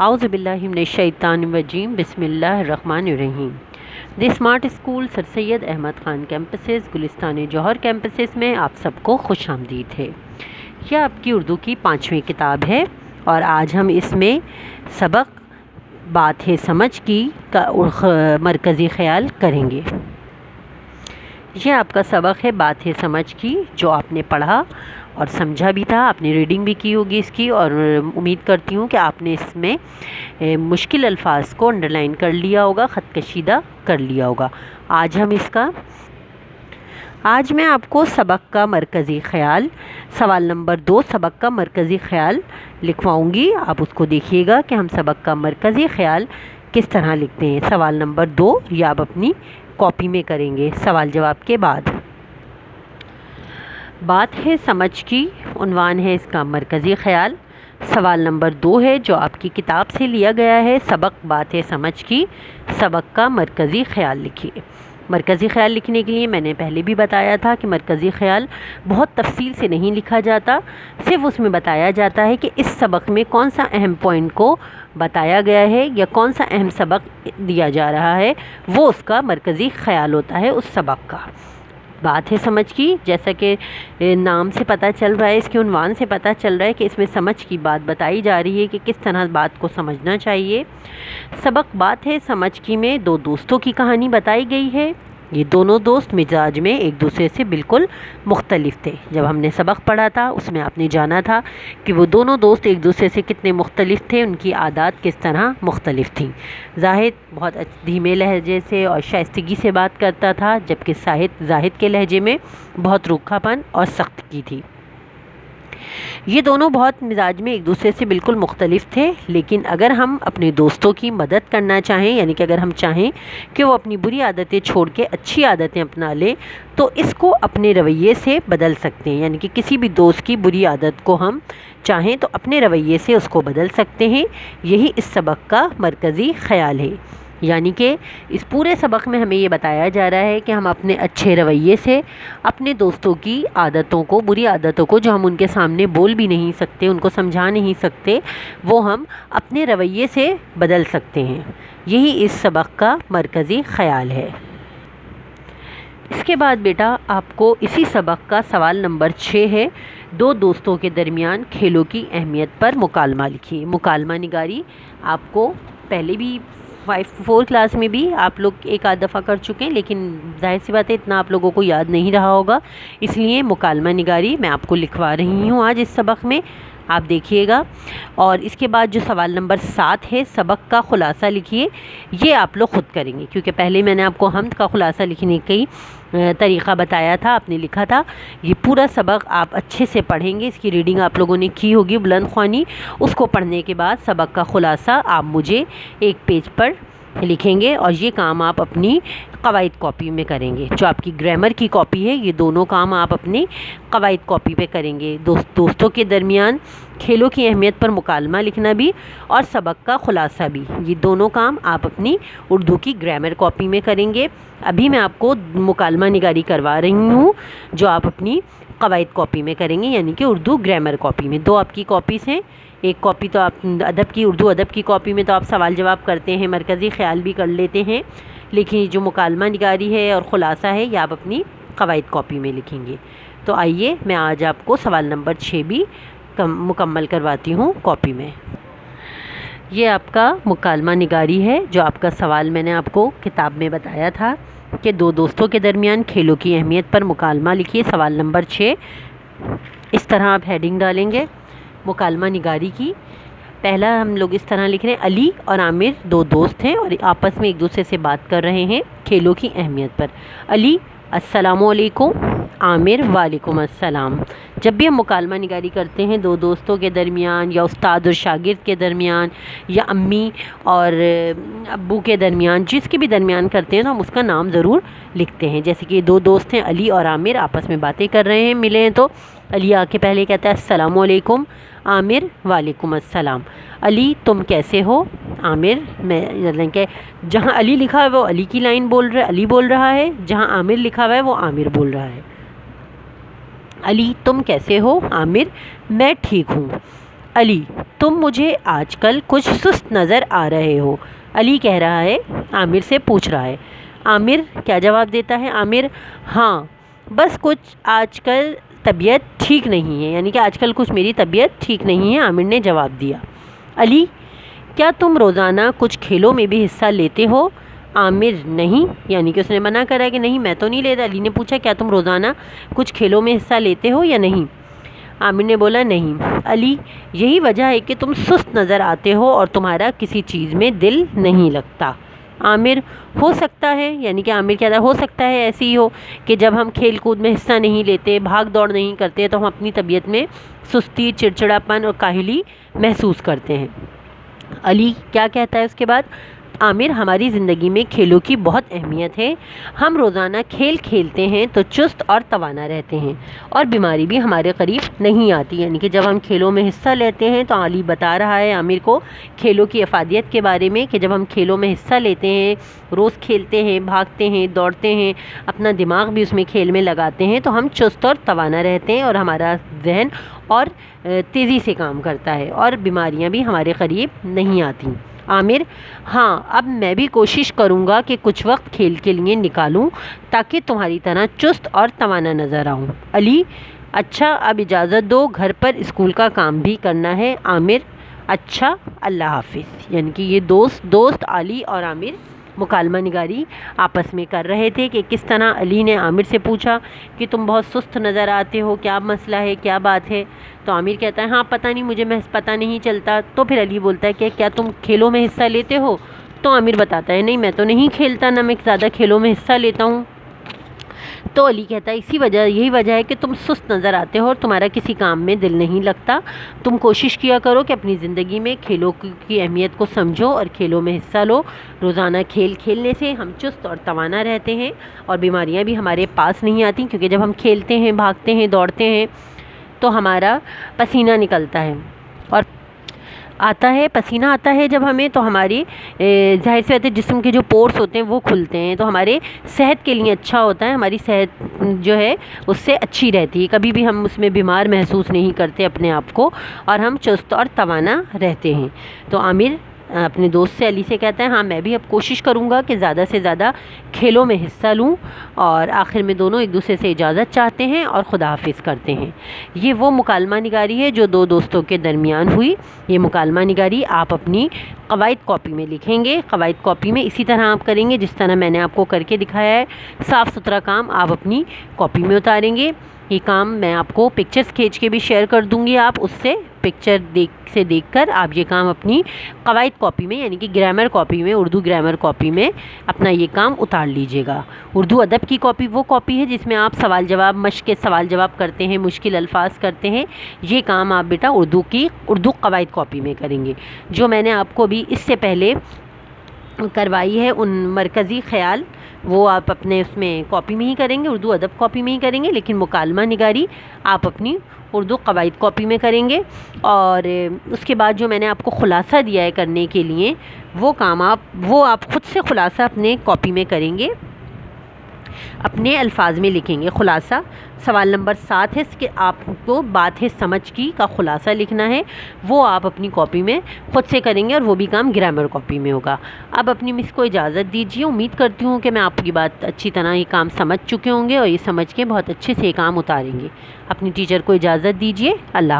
اعوذ باللہ من الشیطان الرجیم بسم اللہ الرحمن الرحیم۔ دی اسمارٹ اسکول سر سید احمد خان کیمپسز گلستان جوہر کیمپسز میں آپ سب کو خوش آمدید ہے۔ یہ آپ کی اردو کی 5ویں کتاب ہے اور آج ہم اس میں سبق بات ہے سمجھ کی کا مرکزی خیال کریں گے۔ یہ آپ کا سبق ہے بات ہے سمجھ کی، جو آپ نے پڑھا اور سمجھا بھی تھا، آپ نے ریڈنگ بھی کی ہوگی اس کی، اور امید کرتی ہوں کہ آپ نے اس میں مشکل الفاظ کو انڈرلائن کر لیا ہوگا، خط کشیدہ کر لیا ہوگا۔ آج میں آپ کو سبق کا مرکزی خیال سوال نمبر 2 سبق کا مرکزی خیال لکھواؤں گی۔ آپ اس کو دیکھیے گا کہ ہم سبق کا مرکزی خیال کس طرح لکھتے ہیں۔ سوال نمبر 2 یہ آپ اپنی کاپی میں کریں گے سوال جواب کے بعد۔ بات ہے سمجھ کی، عنوان ہے اس کا مرکزی خیال۔ سوال نمبر 2 ہے جو آپ کی کتاب سے لیا گیا ہے، سبق بات ہے سمجھ کی، سبق کا مرکزی خیال لکھیے۔ مرکزی خیال لکھنے کے لیے میں نے پہلے بھی بتایا تھا کہ مرکزی خیال بہت تفصیل سے نہیں لکھا جاتا، صرف اس میں بتایا جاتا ہے کہ اس سبق میں کون سا اہم پوائنٹ کو بتایا گیا ہے یا کون سا اہم سبق دیا جا رہا ہے، وہ اس کا مرکزی خیال ہوتا ہے اس سبق کا۔ بات ہے سمجھ کی، جیسا کہ نام سے پتہ چل رہا ہے، اس کے عنوان سے پتہ چل رہا ہے کہ اس میں سمجھ کی بات بتائی جا رہی ہے کہ کس طرح بات کو سمجھنا چاہیے۔ سبق بات ہے سمجھ کی میں 2 دوستوں کی کہانی بتائی گئی ہے۔ یہ دونوں دوست مزاج میں ایک دوسرے سے بالکل مختلف تھے۔ جب ہم نے سبق پڑھا تھا اس میں آپ نے جانا تھا کہ وہ دونوں دوست ایک دوسرے سے کتنے مختلف تھے، ان کی عادات کس طرح مختلف تھیں۔ زاہد بہت دھیمے لہجے سے اور شائستگی سے بات کرتا تھا، جبکہ زاہد کے لہجے میں بہت روکھا پن اور سختگی تھی۔ یہ دونوں بہت مزاج میں ایک دوسرے سے بالکل مختلف تھے، لیکن اگر ہم اپنے دوستوں کی مدد کرنا چاہیں، یعنی کہ اگر ہم چاہیں کہ وہ اپنی بری عادتیں چھوڑ کے اچھی عادتیں اپنا لیں، تو اس کو اپنے رویے سے بدل سکتے ہیں۔ یعنی کہ کسی بھی دوست کی بری عادت کو ہم چاہیں تو اپنے رویے سے اس کو بدل سکتے ہیں۔ یہی اس سبق کا مرکزی خیال ہے۔ یعنی کہ اس پورے سبق میں ہمیں یہ بتایا جا رہا ہے کہ ہم اپنے اچھے رویے سے اپنے دوستوں کی عادتوں کو، بری عادتوں کو جو ہم ان کے سامنے بول بھی نہیں سکتے، ان کو سمجھا نہیں سکتے، وہ ہم اپنے رویے سے بدل سکتے ہیں۔ یہی اس سبق کا مرکزی خیال ہے۔ اس کے بعد بیٹا آپ کو اسی سبق کا سوال نمبر 6 ہے، 2 دوستوں کے درمیان کھیلوں کی اہمیت پر مکالمہ لکھیے۔ مکالمہ نگاری آپ کو پہلے بھی 4 کلاس میں بھی آپ لوگ ایک آدھ دفعہ کر چکے ہیں، لیکن ظاہر سی بات ہے اتنا آپ لوگوں کو یاد نہیں رہا ہوگا، اس لیے مکالمہ نگاری میں آپ کو لکھوا رہی ہوں آج اس سبق میں، آپ دیکھیے گا۔ اور اس کے بعد جو سوال نمبر 7 ہے، سبق کا خلاصہ لکھیے۔ یہ آپ لوگ خود کریں گے، کیونکہ پہلے میں نے آپ کو حمد کا خلاصہ لکھنے کی طریقہ بتایا تھا، آپ نے لکھا تھا۔ یہ پورا سبق آپ اچھے سے پڑھیں گے، اس کی ریڈنگ آپ لوگوں نے کی ہوگی بلند خوانی۔ اس کو پڑھنے کے بعد سبق کا خلاصہ آپ مجھے ایک پیج پر لکھیں گے، اور یہ کام آپ اپنی قواعد کاپی میں کریں گے۔ جو آپ کی گرامر کی کاپی ہے، یہ دونوں کام آپ اپنی قواعد کاپی پہ کریں گے۔ دوستوں کے درمیان کھیلوں کی اہمیت پر مکالمہ لکھنا بھی اور سبق کا خلاصہ بھی، یہ دونوں کام آپ اپنی اردو کی گرامر کاپی میں کریں گے۔ ابھی میں آپ کو مکالمہ نگاری کروا رہی ہوں جو آپ اپنی قواعد کاپی میں کریں گے، یعنی کہ اردو گرامر کاپی میں۔ 2 آپ کی کاپیز ہیں، ایک کاپی تو آپ ادب کی، اردو ادب کی کاپی میں تو آپ سوال جواب کرتے ہیں، مرکزی خیال بھی کر لیتے ہیں، لیکن جو مکالمہ نگاری ہے اور خلاصہ ہے یہ آپ اپنی قواعد کاپی میں لکھیں گے۔ تو آئیے میں آج آپ کو سوال نمبر 6 بھی مکمل کرواتی ہوں کاپی میں۔ یہ آپ کا مکالمہ نگاری ہے، جو آپ کا سوال میں نے آپ کو کتاب میں بتایا تھا کہ 2 دوستوں کے درمیان کھیلوں کی اہمیت پر مکالمہ لکھیے۔ سوال نمبر 6 اس طرح آپ ہیڈنگ ڈالیں گے مکالمہ نگاری کی۔ پہلا ہم لوگ اس طرح لکھ رہے ہیں، علی اور عامر 2 دوست ہیں اور آپس میں ایک دوسرے سے بات کر رہے ہیں کھیلوں کی اہمیت پر۔ علی السلام علیکم، عامر وعلیکم السلام۔ جب بھی ہم مکالمہ نگاری کرتے ہیں 2 دوستوں کے درمیان یا استاد اور شاگرد کے درمیان یا امی اور ابو کے درمیان، جس کے بھی درمیان کرتے ہیں تو ہم اس کا نام ضرور لکھتے ہیں۔ جیسے کہ 2 دوست ہیں علی اور عامر، آپس میں باتیں کر رہے ہیں، ملے ہیں، تو علی آ کے پہلے کہتا ہے السلام علیکم، عامر وعلیکم السلام۔ علی تم کیسے ہو؟ عامر میں کہ جہاں علی لکھا ہے وہ علی کی لائن علی بول رہا ہے، جہاں عامر لکھا ہوا ہے وہ عامر بول رہا ہے۔ علی تم کیسے ہو؟ عامر میں ٹھیک ہوں۔ علی تم مجھے آج کل کچھ سست نظر آ رہے ہو۔ علی کہہ رہا ہے، عامر سے پوچھ رہا ہے۔ عامر کیا جواب دیتا ہے؟ عامر ہاں بس کچھ آج کل طبیعت ٹھیک نہیں ہے، یعنی کہ آج کل کچھ میری طبیعت ٹھیک نہیں ہے، عامر نے جواب دیا۔ علی کیا تم روزانہ کچھ کھیلوں میں بھی حصہ لیتے ہو؟ عامر نہیں، یعنی کہ اس نے منع کرا کہ نہیں میں تو نہیں لیتا۔ علی نے پوچھا کیا تم روزانہ کچھ کھیلوں میں حصہ لیتے ہو یا نہیں؟ عامر نے بولا نہیں۔ علی یہی وجہ ہے کہ تم سست نظر آتے ہو اور تمہارا کسی چیز میں دل نہیں لگتا۔ عامر ہو سکتا ہے، یعنی کہ عامر کہتا ہے ہو سکتا ہے ایسی ہی ہو کہ جب ہم کھیل کود میں حصہ نہیں لیتے، بھاگ دوڑ نہیں کرتے تو ہم اپنی طبیعت میں سستی، چڑچڑاپن اور کاہلی محسوس کرتے ہیں۔ علی کیا کہتا ہے اس کے بعد؟ عامر ہماری زندگی میں کھیلوں کی بہت اہمیت ہے۔ ہم روزانہ کھیل کھیلتے ہیں تو چست اور توانا رہتے ہیں اور بیماری بھی ہمارے قریب نہیں آتی، یعنی کہ جب ہم کھیلوں میں حصہ لیتے ہیں تو علی بتا رہا ہے عامر کو کھیلوں کی افادیت کے بارے میں کہ جب ہم کھیلوں میں حصہ لیتے ہیں، روز کھیلتے ہیں، بھاگتے ہیں، دوڑتے ہیں، اپنا دماغ بھی اس میں کھیل میں لگاتے ہیں تو ہم چست اور توانا رہتے ہیں اور ہمارا ذہن اور تیزی سے کام کرتا ہے اور بیماریاں بھی ہمارے قریب نہیں آتی۔ عامر ہاں اب میں بھی کوشش کروں گا کہ کچھ وقت کھیل کے لیے نکالوں تاکہ تمہاری طرح چست اور توانا نظر آؤں۔ علی اچھا اب اجازت دو، گھر پر اسکول کا کام بھی کرنا ہے۔ عامر اچھا اللہ حافظ۔ یعنی کہ یہ دوست علی اور عامر مکالمہ نگاری آپس میں کر رہے تھے کہ کس طرح علی نے عامر سے پوچھا کہ تم بہت سست نظر آتے ہو، کیا مسئلہ ہے، کیا بات ہے؟ تو عامر کہتا ہے ہاں پتہ نہیں، مجھے محض پتہ نہیں چلتا۔ تو پھر علی بولتا ہے کہ کیا تم کھیلوں میں حصہ لیتے ہو؟ تو عامر بتاتا ہے نہیں میں تو نہیں کھیلتا، نہ میں زیادہ کھیلوں میں حصہ لیتا ہوں۔ تو علی کہتا ہے یہی وجہ ہے کہ تم سست نظر آتے ہو اور تمہارا کسی کام میں دل نہیں لگتا۔ تم کوشش کیا کرو کہ اپنی زندگی میں کھیلوں کی اہمیت کو سمجھو اور کھیلوں میں حصہ لو۔ روزانہ کھیل کھیلنے سے ہم چست اور توانا رہتے ہیں اور بیماریاں بھی ہمارے پاس نہیں آتی، کیونکہ جب ہم کھیلتے ہیں، بھاگتے ہیں، دوڑتے ہیں تو ہمارا پسینہ نکلتا ہے اور پسینہ آتا ہے جب ہمیں، تو ہماری ظاہر سی بات ہے جسم کے جو پورس ہوتے ہیں وہ کھلتے ہیں تو ہمارے صحت کے لیے اچھا ہوتا ہے، ہماری صحت جو ہے اس سے اچھی رہتی ہے، کبھی بھی ہم اس میں بیمار محسوس نہیں کرتے اپنے آپ کو اور ہم چست اور توانا رہتے ہیں۔ تو عامر اپنے دوست سے علی سے کہتا ہے ہاں میں بھی اب کوشش کروں گا کہ زیادہ سے زیادہ کھیلوں میں حصہ لوں، اور آخر میں دونوں ایک دوسرے سے اجازت چاہتے ہیں اور خدا حافظ کرتے ہیں۔ یہ وہ مکالمہ نگاری ہے جو دو دوستوں کے درمیان ہوئی۔ یہ مکالمہ نگاری آپ اپنی قواعد کاپی میں لکھیں گے۔ قواعد کاپی میں اسی طرح آپ کریں گے جس طرح میں نے آپ کو کر کے دکھایا ہے، صاف ستھرا کام آپ اپنی کاپی میں اتاریں گے۔ یہ کام میں آپ کو پکچرز کھینچ کے بھی شیئر کر دوں گی، آپ اس سے پکچر دیکھ کر آپ یہ کام اپنی قواعد کاپی میں، یعنی کہ گرامر کاپی میں، اردو گرامر کاپی میں اپنا یہ کام اتار لیجئے گا۔ اردو ادب کی کاپی وہ کاپی ہے جس میں آپ سوال جواب، مشق کے سوال جواب کرتے ہیں، مشکل الفاظ کرتے ہیں۔ یہ کام آپ بیٹا اردو قواعد کاپی میں کریں گے۔ جو میں نے آپ کو بھی اس سے پہلے کروائی ہے ان مرکزی خیال، وہ آپ اپنے اس میں کاپی میں ہی کریں گے، اردو ادب کاپی میں ہی کریں گے، لیکن مکالمہ نگاری آپ اپنی اردو قواعد کاپی میں کریں گے۔ اور اس کے بعد جو میں نے آپ کو خلاصہ دیا ہے کرنے کے لیے، وہ کام وہ آپ خود سے خلاصہ اپنے کاپی میں کریں گے، اپنے الفاظ میں لکھیں گے خلاصہ۔ سوال نمبر 7 ہے کہ آپ کو بات ہے سمجھ کی کا خلاصہ لکھنا ہے، وہ آپ اپنی کاپی میں خود سے کریں گے اور وہ بھی کام گرامر کاپی میں ہوگا۔ اب اپنی مس کو اجازت دیجیے، امید کرتی ہوں کہ میں آپ کی بات اچھی طرح یہ کام سمجھ چکے ہوں گے اور یہ سمجھ کے بہت اچھے سے یہ کام اتاریں گے۔ اپنی ٹیچر کو اجازت دیجیے، اللہ حافظ۔